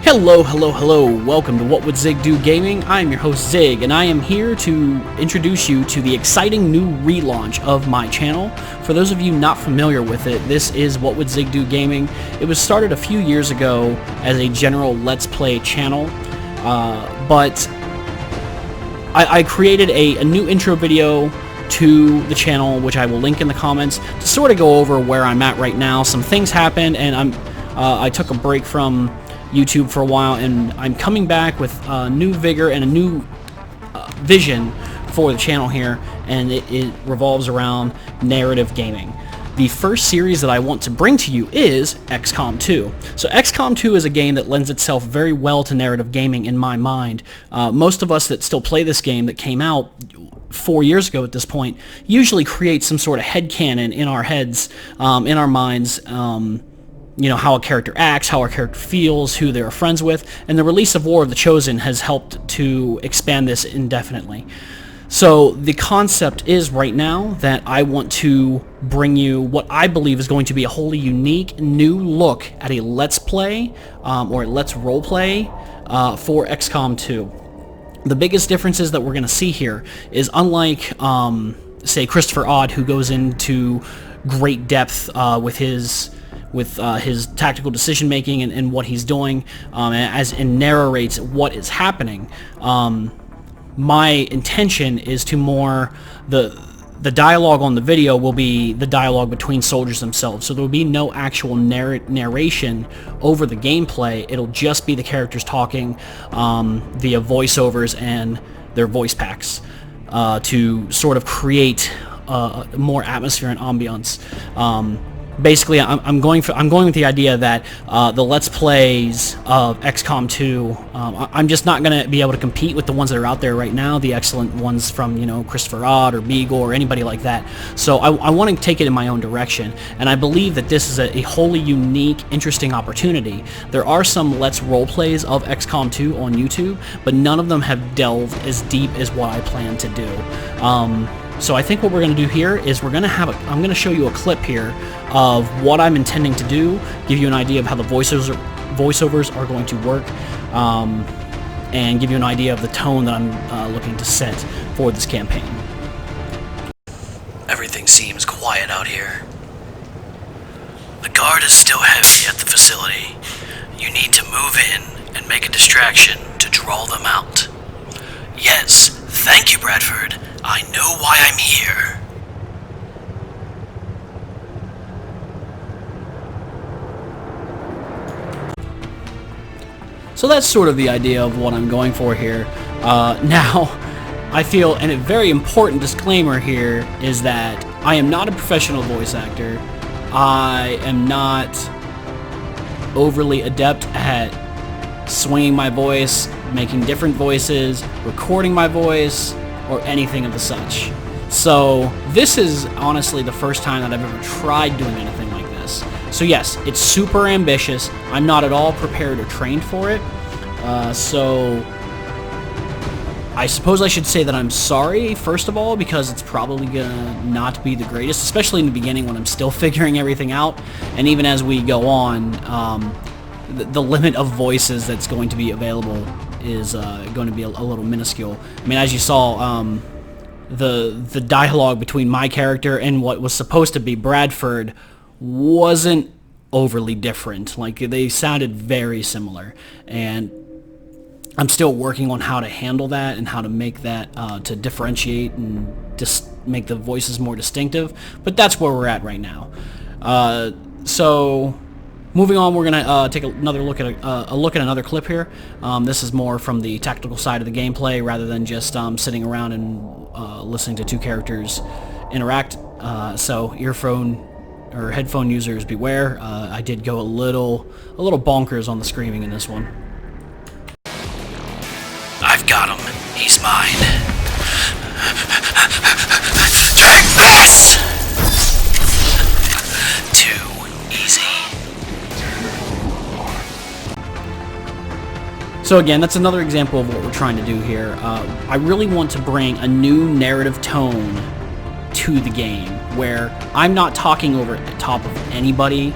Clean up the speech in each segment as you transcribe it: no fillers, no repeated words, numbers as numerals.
Hello, hello, hello. Welcome to What Would Zig Do Gaming. I am your host Zig, and I am here to introduce you to the exciting new relaunch of my channel. For those of you not familiar with it, this is What Would Zig Do Gaming. It was started a few years ago as a general Let's Play channel, but I created a new intro video to the channel, which I will link in the comments, to sort of go over where I'm at right now. Some things happened, and I took a break from YouTube for a while, and I'm coming back with new vigor and a new vision for the channel here, and it revolves around narrative gaming. The first series that I want to bring to you is XCOM 2. So XCOM 2 is a game that lends itself very well to narrative gaming in my mind. Most of us that still play this game that came out 4 years ago at this point usually create some sort of headcanon in our heads, in our minds, you know, how a character acts, how a character feels, who they're friends with, and the release of War of the Chosen has helped to expand this indefinitely. So the concept is right now that I want to bring you what I believe is going to be a wholly unique new look at a Let's Play, or a Let's Roleplay for XCOM 2. The biggest differences that we're going to see here is, unlike, say, Christopher Odd, who goes into great depth with his tactical decision making and what he's doing, and narrates what is happening. My intention is to more the dialogue on the video will be the dialogue between soldiers themselves. So there will be no actual narration over the gameplay. It'll just be the characters talking via voiceovers and their voice packs to sort of create more atmosphere and ambiance. Basically, I'm going with the idea that the Let's Plays of XCOM 2, I'm just not going to be able to compete with the ones that are out there right now, the excellent ones from, you know, Christopher Odd or Beagle or anybody like that. So I want to take it in my own direction, and I believe that this is a wholly unique, interesting opportunity. There are some Let's Role Plays of XCOM 2 on YouTube, but none of them have delved as deep as what I plan to do. So I think what we're going to do here is I'm going to show you a clip here of what I'm intending to do, give you an idea of how the voiceovers are going to work, and give you an idea of the tone that I'm looking to set for this campaign. Everything seems quiet out here. The guard is still heavy at the facility. You need to move in and make a distraction to draw them out. Yes, thank you, Bradford. I know why I'm here. So that's sort of the idea of what I'm going for here. Now, I feel, and a very important disclaimer here is that I am not a professional voice actor. I am not overly adept at swinging my voice, making different voices, recording my voice, or anything of the such. So this is honestly the first time that I've ever tried doing anything like this. So yes, it's super ambitious. I'm not at all prepared or trained for it. So I suppose I should say that I'm sorry, first of all, because it's probably gonna not be the greatest, especially in the beginning when I'm still figuring everything out. And even as we go on, the limit of voices that's going to be available is going to be a little minuscule. I mean, as you saw, the dialogue between my character and what was supposed to be Bradford wasn't overly different. Like, they sounded very similar, and I'm still working on how to handle that and how to make that to differentiate and just make the voices more distinctive. But that's where we're at right now. So moving on, we're gonna take another look at another clip here. This is more from the tactical side of the gameplay rather than just sitting around and listening to two characters interact. So earphone or headphone users beware. I did go a little bonkers on the screaming in this one. I've got him. He's mine. Take this! Too easy. So again, that's another example of what we're trying to do here. I really want to bring a new narrative tone to the game, where I'm not talking over the top of anybody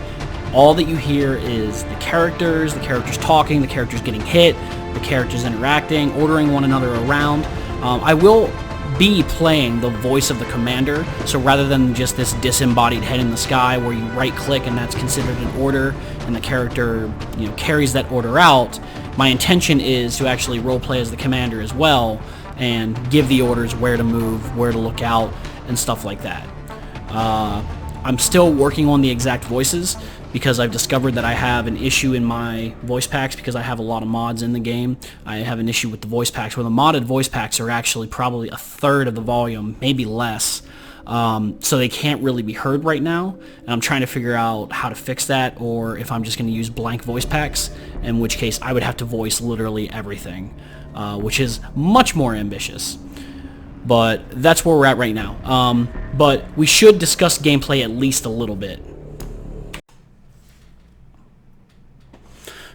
All that you hear is the characters talking, the characters getting hit, the characters interacting, ordering one another around. I will be playing the voice of the commander, so rather than just this disembodied head in the sky where you right-click and that's considered an order, and the character, you know, carries that order out, my intention is to actually roleplay as the commander as well, and give the orders where to move, where to look out, and stuff like that. I'm still working on the exact voices, because I've discovered that I have an issue in my voice packs because I have a lot of mods in the game. I have an issue with the voice packs, where the modded voice packs are actually probably a third of the volume, maybe less. So they can't really be heard right now, and I'm trying to figure out how to fix that, or if I'm just going to use blank voice packs, in which case I would have to voice literally everything, which is much more ambitious. But that's where we're at right now. But we should discuss gameplay at least a little bit.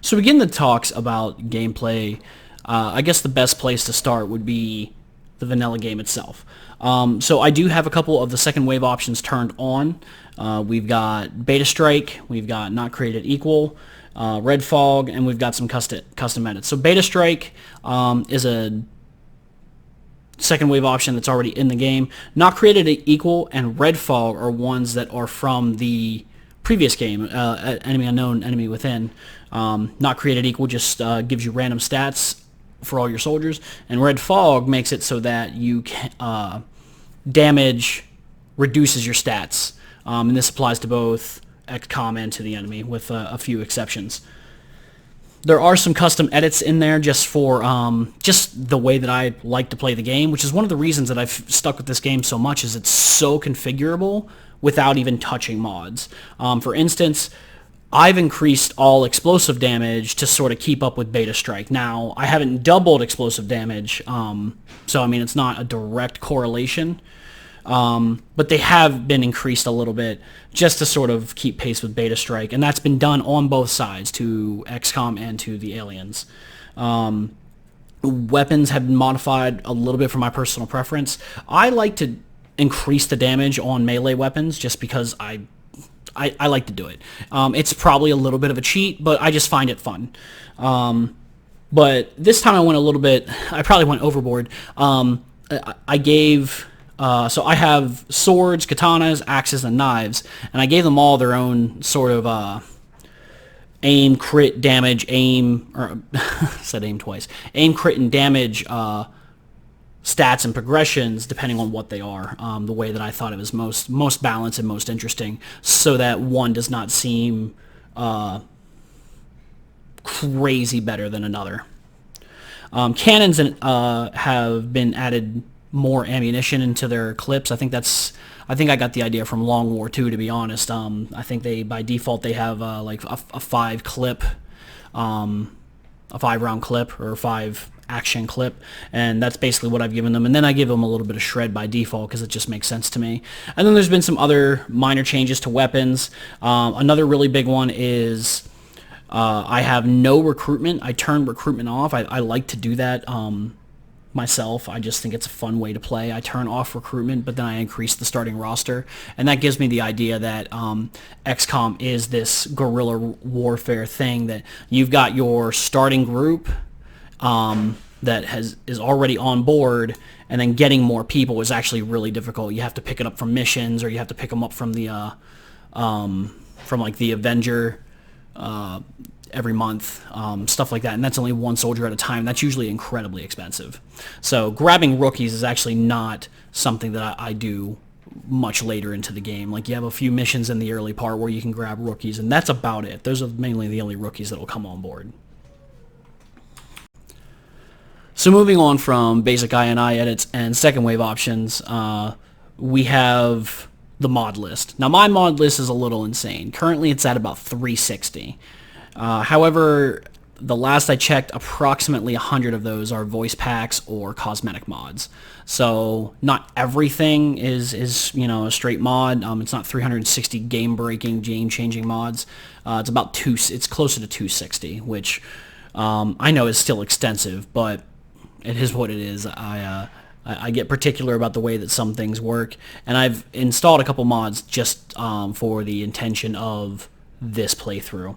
So to begin the talks about gameplay, I guess the best place to start would be the vanilla game itself. So I do have a couple of the second wave options turned on. We've got Beta Strike, we've got Not Created Equal, Red Fog, and we've got some custom edits. So Beta Strike is a second wave option that's already in the game. Not Created Equal and Red Fog are ones that are from the previous game, Enemy Unknown, Enemy Within. Not Created Equal just gives you random stats for all your soldiers, and Red Fog makes it so that you can, damage reduces your stats, and this applies to both XCOM and to the enemy, with a few exceptions. There are some custom edits in there just for just the way that I like to play the game, which is one of the reasons that I've stuck with this game so much, is it's so configurable without even touching mods. For instance, I've increased all explosive damage to sort of keep up with Beta Strike. Now, I haven't doubled explosive damage, so I mean, it's not a direct correlation, but they have been increased a little bit just to sort of keep pace with Beta Strike, and that's been done on both sides, to XCOM and to the aliens. Weapons have been modified a little bit for my personal preference. I like to increase the damage on melee weapons just because I like to do it. It's probably a little bit of a cheat, but I just find it fun. But this time I went a little bit, I probably went overboard. I gave, so I have swords, katanas, axes, and knives, and I gave them all their own sort of aim, crit, damage, said aim twice, aim, crit, and damage stats and progressions depending on what they are, the way that I thought it was most balanced and most interesting, so that one does not seem crazy better than another. Cannons have been added more ammunition into their clips. I think I got the idea from Long War 2, to be honest. I think by default they have like a 5 clip, a 5 round clip, or 5 action clip, and that's basically what I've given them, and then I give them a little bit of shred by default because it just makes sense to me. And then there's been some other minor changes to weapons. Another really big one is I have no recruitment. I turned recruitment off. I like to do that myself. I just think it's a fun way to play. I turn off recruitment, but then I increase the starting roster, and that gives me the idea that XCOM is this guerrilla warfare thing, that you've got your starting group that is already on board, and then getting more people is actually really difficult. You have to pick it up from missions, or you have to pick them up from the from like the Avenger every month, stuff like that, and that's only one soldier at a time. That's usually incredibly expensive. So grabbing rookies is actually not something that I do much later into the game. Like, you have a few missions in the early part where you can grab rookies, and that's about it. Those are mainly the only rookies that will come on board. So moving on from basic I&I edits and second wave options, we have the mod list. Now, my mod list is a little insane. Currently it's at about 360. However, the last I checked, approximately 100 of those are voice packs or cosmetic mods. So not everything is a straight mod. It's not 360 game-breaking, game-changing mods. It's closer to 260, which I know is still extensive, but it is what it is. I get particular about the way that some things work, and I've installed a couple mods just for the intention of this playthrough.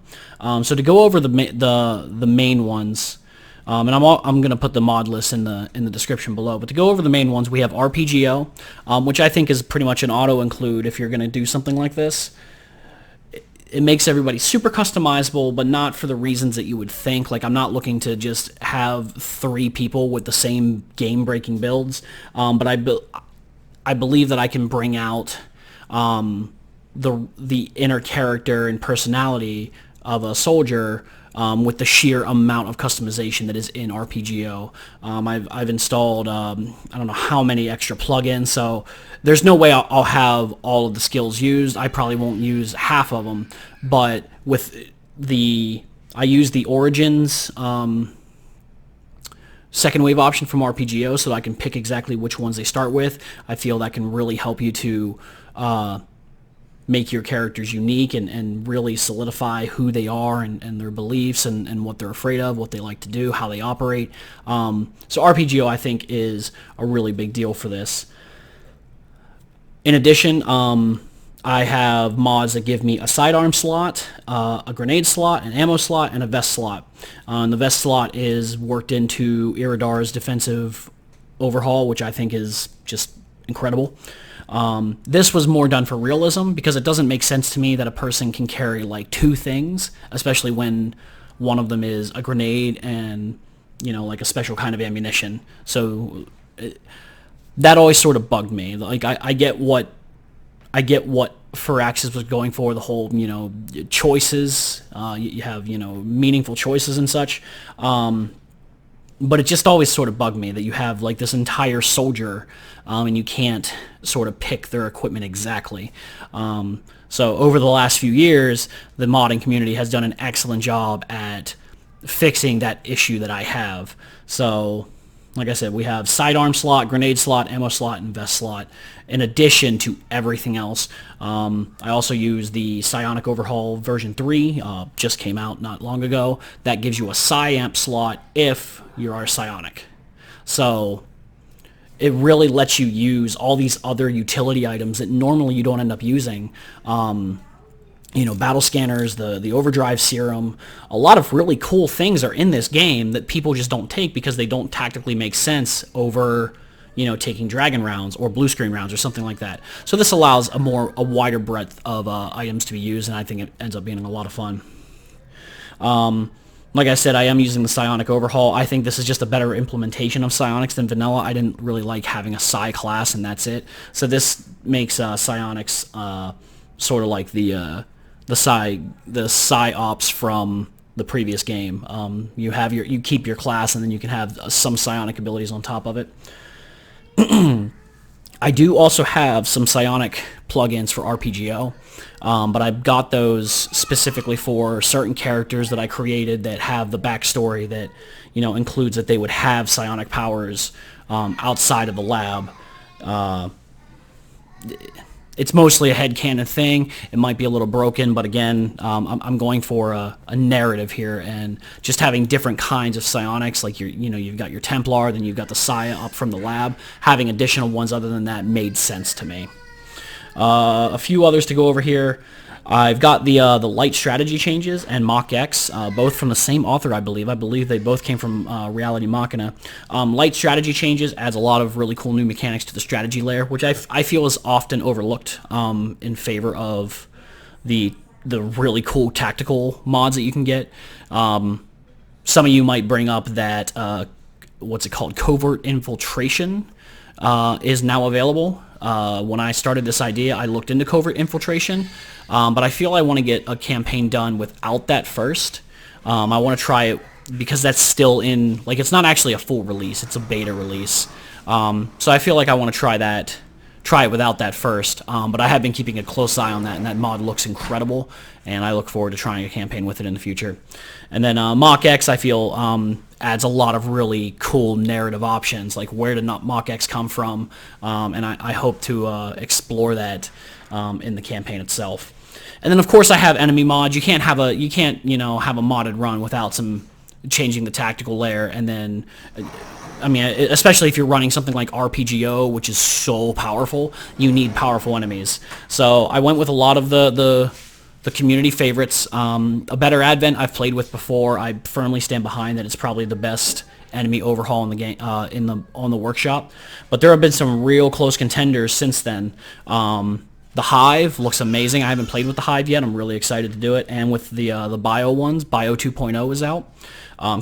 So to go over the main ones, and I'm going to put the mod list in the description below. But to go over the main ones, we have RPGO, which I think is pretty much an auto include if you're going to do something like this. It makes everybody super customizable, but not for the reasons that you would think. Like, I'm not looking to just have 3 people with the same game-breaking builds, but I believe that I can bring out the inner character and personality of a soldier with the sheer amount of customization that is in RPGO. I've installed I don't know how many extra plugins, so there's no way I'll have all of the skills used. I probably won't use half of them, but with I use the Origins second wave option from RPGO so that I can pick exactly which ones they start with. I feel that can really help you to make your characters unique and really solidify who they are and their beliefs and what they're afraid of, what they like to do, how they operate. So RPGO, I think, is a really big deal for this. In addition, I have mods that give me a sidearm slot, a grenade slot, an ammo slot, and a vest slot. And the vest slot is worked into Iridar's defensive overhaul, which I think is just incredible. This was more done for realism because it doesn't make sense to me that a person can carry like 2 things, especially when one of them is a grenade and, you know, like a special kind of ammunition. So that always sort of bugged me. Like I get what Firaxis was going for, the whole, you know, choices. You have, you know, meaningful choices and such. But it just always sort of bugged me that you have like this entire soldier and you can't sort of pick their equipment exactly. So over the last few years, the modding community has done an excellent job at fixing that issue that I have. So like I said, we have sidearm slot, grenade slot, ammo slot, and vest slot, in addition to everything else. I also use the Psionic Overhaul version 3, just came out not long ago. That gives you a Psi-Amp slot if you are Psionic. So it really lets you use all these other utility items that normally you don't end up using. You know, battle scanners, the overdrive serum, a lot of really cool things are in this game that people just don't take because they don't tactically make sense over, you know, taking dragon rounds or blue screen rounds or something like that. So this allows a wider breadth of items to be used, and I think it ends up being a lot of fun. Like I said, I am using the Psionic Overhaul. I think this is just a better implementation of Psionics than vanilla. I didn't really like having a Psi class and that's it. So this makes Psionics sort of like the Psi ops from the previous game. You keep your class and then you can have some psionic abilities on top of it. I do also have some psionic plugins for RPGO, but I've got those specifically for certain characters that I created that have the backstory that, you know, includes that they would have psionic powers outside of the lab. It's mostly a headcanon thing. It might be a little broken, but again, I'm going for a narrative here, and just having different kinds of psionics, like you've got your Templar, then you've got the Psi up from the lab. Having additional ones other than that made sense to me. A few others to go over here. I've got the light strategy changes and Mach X, both from the same author, I believe. I believe they both came from Reality Machina. Light strategy changes adds a lot of really cool new mechanics to the strategy layer, which I feel is often overlooked in favor of the really cool tactical mods that you can get. Some of you might bring up that what's it called? Covert Infiltration is now available. When I started this idea, I looked into covert infiltration, but I feel I want to get a campaign done without that first. I want to try it because that's still in, like, it's not actually a full release, it's a beta release. So I feel like I want to try it without that first, but I have been keeping a close eye on that, and that mod looks incredible, and I look forward to trying a campaign with it in the future. And then Mach X, I feel, adds a lot of really cool narrative options, like where did Mach X come from, and I hope to explore that in the campaign itself. And then of course I have enemy mods. You can't have a modded run without some changing the tactical layer, and then I mean, especially if you're running something like RPGO, which is so powerful, you need powerful enemies. So I went with a lot of the the community favorites. A Better Advent I've played with before. I firmly stand behind that it's probably the best enemy overhaul in the game on the workshop. But there have been some real close contenders since then. The Hive looks amazing. I haven't played with the Hive yet. I'm really excited to do it. And with the Bio ones, Bio 2.0 is out.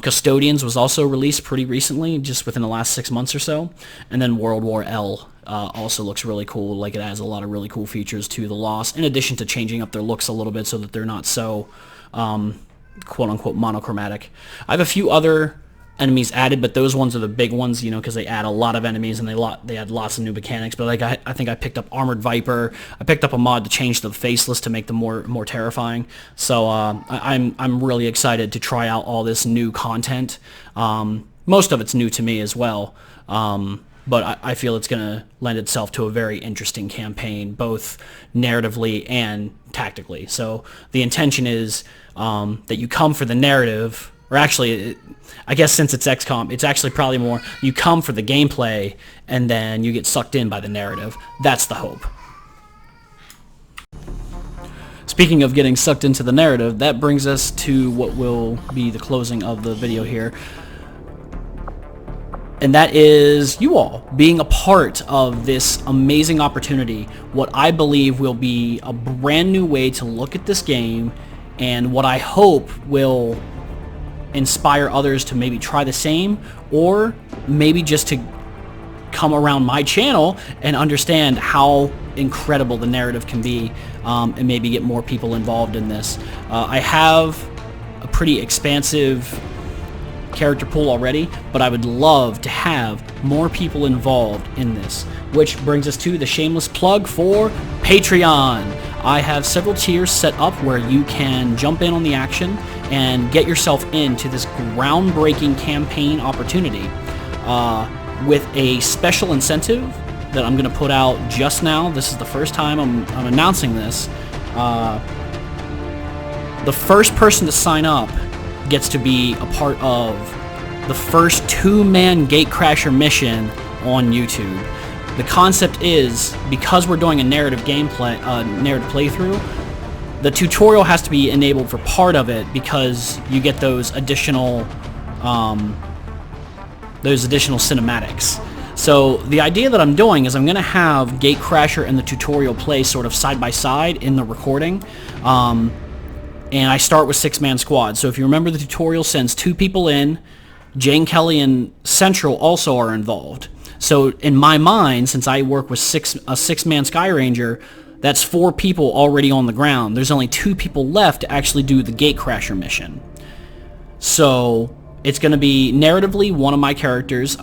Custodians was also released pretty recently, just within the last 6 months or so. And then World War L also looks really cool. Like, it has a lot of really cool features to the Lost, in addition to changing up their looks a little bit so that they're not so quote-unquote monochromatic. I have a few other enemies added, but those ones are the big ones, you know, because they add a lot of enemies and they add lots of new mechanics. But like I think I picked up Armored Viper. I picked up a mod to change the faceless to make them more terrifying. So I'm really excited to try out all this new content. Most of it's new to me as well. But I feel it's going to lend itself to a very interesting campaign, both narratively and tactically. So the intention is that you come for the narrative, or actually, I guess since it's XCOM, it's actually probably more you come for the gameplay and then you get sucked in by the narrative. That's the hope. Speaking of getting sucked into the narrative, that brings us to what will be the closing of the video here. And that is you all being a part of this amazing opportunity, what I believe will be a brand new way to look at this game, and what I hope will inspire others to maybe try the same, or maybe just to come around my channel and understand how incredible the narrative can be, and maybe get more people involved in this. I have a pretty expansive character pool already, but I would love to have more people involved in this, which brings us to the shameless plug for Patreon. I have several tiers set up where you can jump in on the action and get yourself into this groundbreaking campaign opportunity with a special incentive that I'm going to put out just now. This is the first time I'm announcing this. The first person to sign up gets to be a part of the first 2-man gatecrasher mission on YouTube. The concept is, because we're doing a narrative playthrough, the tutorial has to be enabled for part of it, because you get those additional cinematics. So the idea that I'm doing is I'm going to have Gatecrasher and the tutorial play sort of side by side in the recording. And I start with 6-man squad. So if you remember, the tutorial sends 2 people in. Jane Kelly and Central also are involved. So in my mind, since I work with a 6-man Sky Ranger, that's 4 people already on the ground. There's only 2 people left to actually do the Gatecrasher mission. So it's going to be, narratively, one of my characters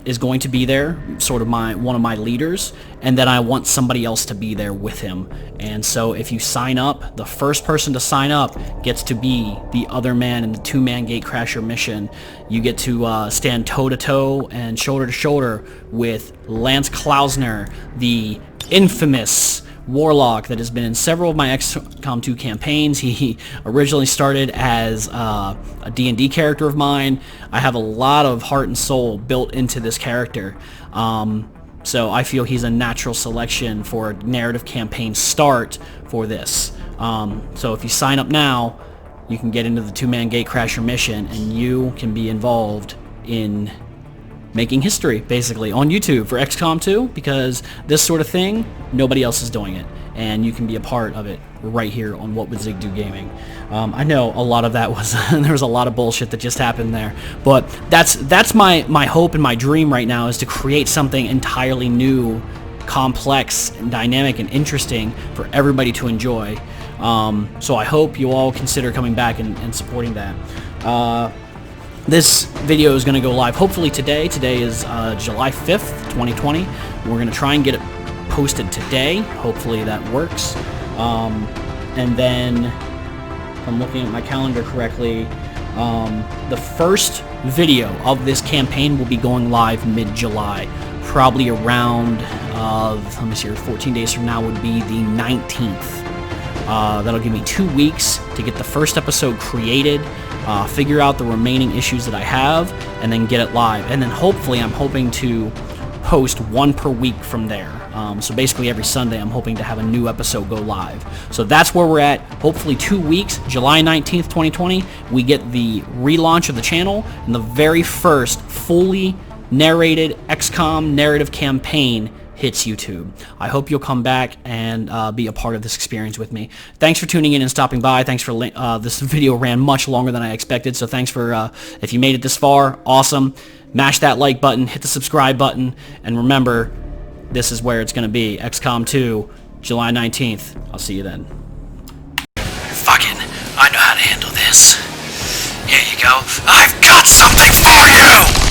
is going to be there, sort of one of my leaders, and then I want somebody else to be there with him. And so if you sign up, the first person to sign up gets to be the other man in the 2-man Gatecrasher mission. You get to stand toe-to-toe and shoulder-to-shoulder with Lance Klausner, the infamous warlock that has been in several of my XCOM 2 campaigns. He originally started as a D&D character of mine. I have a lot of heart and soul built into this character. So I feel he's a natural selection for a narrative campaign start for this. So if you sign up now, you can get into the 2-man Gatecrasher mission, and you can be involved in making history, basically, on YouTube for XCOM 2, because this sort of thing, nobody else is doing it, and you can be a part of it right here on What Would Zig Do Gaming. I know a lot of that was there was a lot of bullshit that just happened there, but that's my hope and my dream right now, is to create something entirely new, complex, and dynamic, and interesting for everybody to enjoy. So I hope you all consider coming back and supporting that. This video is going to go live hopefully today. Today is July 5th, 2020. We're going to try and get it posted today. Hopefully that works. And then, if I'm looking at my calendar correctly, the first video of this campaign will be going live mid-July. Probably around, let me see here, 14 days from now would be the 19th. That'll give me 2 weeks to get the first episode created, figure out the remaining issues that I have, and then get it live. And then hopefully I'm hoping to post 1 per week from there. So basically every Sunday I'm hoping to have a new episode go live. So that's where we're at. Hopefully 2 weeks, July 19th, 2020, we get the relaunch of the channel and the very first fully narrated XCOM narrative campaign hits YouTube. I hope you'll come back and be a part of this experience with me. Thanks for tuning in and stopping by. Thanks for this video ran much longer than I expected, so thanks for if you made it this far, awesome. Mash that like button, hit the subscribe button, and remember, this is where it's going to be. XCOM 2, July 19th. I'll see you then. Fucking, I know how to handle this. Here you go. I've got something for you!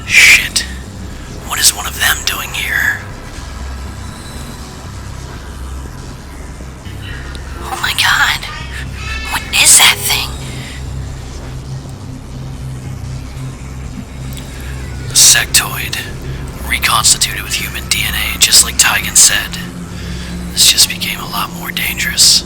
Shit. What is one of them doing here? Oh my god. What is that thing? A sectoid. Reconstituted with human DNA, just like Tygan said. This just became a lot more dangerous.